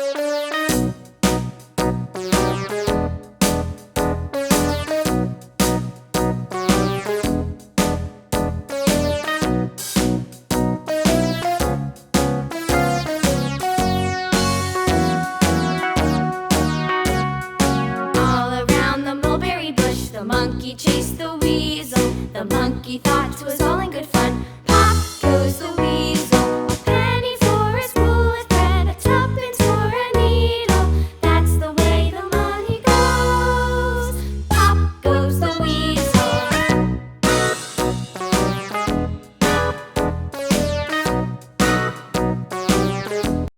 All around the mulberry bush, the monkey chased the weasel. The monkey thought 'twas all in good fun.